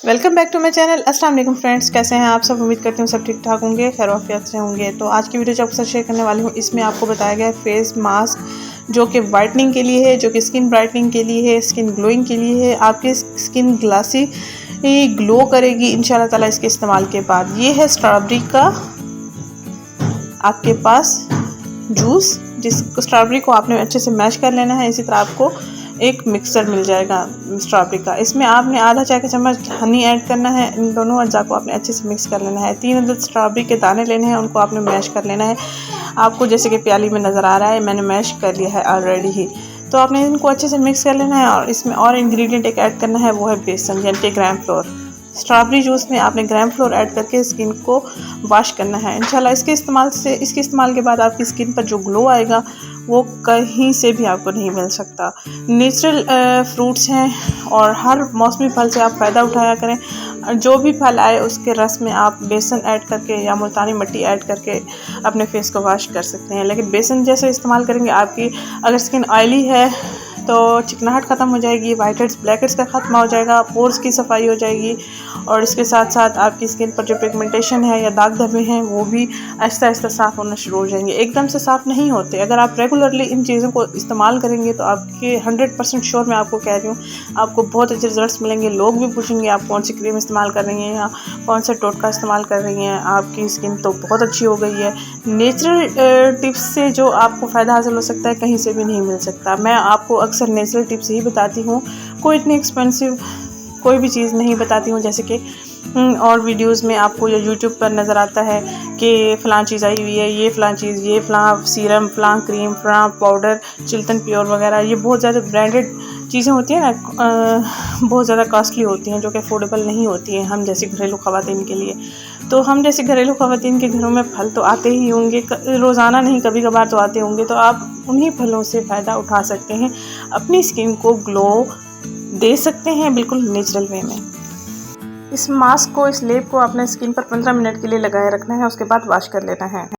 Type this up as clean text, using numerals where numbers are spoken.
Welcome back to my channel. अस्सलाम वालेकुम friends, कैसे हैं आप सब। उम्मीद करती हूँ सब ठीक ठाक होंगे, खैर वाफियत से होंगे। तो आज की वीडियो जो आपके साथ शेयर करने वाली हूँ, इसमें आपको बताया गया है फेस मास्क जो कि वाइटनिंग के लिए है, जो कि स्किन ब्राइटनिंग के लिए है, स्किन ग्लोइंग के लिए है। आपकी स्किन ग्लासी ग्लो करेगी इंशाल्लाह ताला इसके इस्तेमाल के बाद। ये है स्ट्रॉबेरी का आपके पास जूस, जिस स्ट्रॉबेरी को आपने अच्छे से मैश कर लेना है। इसी तरह आपको एक मिक्सर मिल जाएगा स्ट्रॉबेरी का। इसमें आपने आधा चाय का चम्मच हनी ऐड करना है। इन दोनों अज्जा को आपने अच्छे से मिक्स कर लेना है। 3 अदद स्ट्रॉबेरी के दाने लेने हैं, उनको आपने मैश कर लेना है। आपको जैसे कि प्याली में नज़र आ रहा है, मैंने मैश कर लिया है ऑलरेडी ही। तो आपने इनको अच्छे से मिक्स कर लेना है और इसमें और इंग्रेडिएंट एक ऐड करना है, वो है बेसन यानी कि ग्राम फ्लोर। स्ट्रॉबेरी जूस में आपने ग्राम फ्लोर ऐड करके स्किन को वॉश करना है इंशाल्लाह। इसके इस्तेमाल के बाद आपकी स्किन पर जो ग्लो आएगा वो कहीं से भी आपको नहीं मिल सकता। नेचुरल फ्रूट्स हैं और हर मौसमी फल से आप फ़ायदा उठाया करें। जो भी फल आए उसके रस में आप बेसन ऐड करके या मुल्तानी मिट्टी ऐड करके अपने फेस को वॉश कर सकते हैं। लेकिन बेसन जैसे इस्तेमाल करेंगे, आपकी अगर स्किन ऑयली है तो चिकनाहट ख़त्म हो जाएगी, वाइट हेड्स ब्लैक हेड्स का ख़त्म हो जाएगा, पोर्स की सफाई हो जाएगी और इसके साथ साथ आपकी स्किन पर जो पिगमेंटेशन है या दाग धब्बे हैं वो भी आहिस्ता आहिस्ता साफ़ होना शुरू हो जाएंगे। एकदम से साफ़ नहीं होते। अगर आप रेगुलरली इन चीज़ों को इस्तेमाल करेंगे तो आपके 100% श्योर मैं आपको कह रही हूँ, आपको बहुत अच्छे रिजल्ट्स मिलेंगे। लोग भी पूछेंगे आप कौन सी क्रीम इस्तेमाल कर रही हैं या कौन सा टोटका इस्तेमाल कर रही हैं, आपकी स्किन तो बहुत अच्छी हो गई है। नेचुरल टिप्स से जो आपको फ़ायदा हासिल हो सकता है कहीं से भी नहीं मिल सकता। मैं आपको अक्सर नेचुरल टिप्स ही बताती हूँ, कोई इतनी एक्सपेंसिव कोई भी चीज़ नहीं बताती हूँ। जैसे कि और वीडियोस में आपको या यूट्यूब पर नज़र आता है कि फ़लाँ चीज़ आई हुई है, ये फ़लाँ चीज़, ये फ़लाँ सीरम, फ़लाँ क्रीम, फ़लाँ पाउडर, चिल्तन प्योर वगैरह, ये बहुत ज़्यादा ब्रांडेड चीज़ें होती हैं ना, बहुत ज़्यादा कॉस्टली होती हैं, जो कि अफोर्डेबल नहीं होती हैं हम जैसी घरेलू ख़वातीन के लिए। तो हम जैसे घरेलू ख़वातीन के घरों में फल तो आते ही होंगे, रोज़ाना नहीं कभी कभार तो आते होंगे, तो आप उन्हीं फलों से फ़ायदा उठा सकते हैं, अपनी स्किन को ग्लो दे सकते हैं बिल्कुल नेचुरल वे में। इस मास्क को, इस लेप को अपने स्किन पर 15 मिनट के लिए लगाए रखना है, उसके बाद वॉश कर लेना है।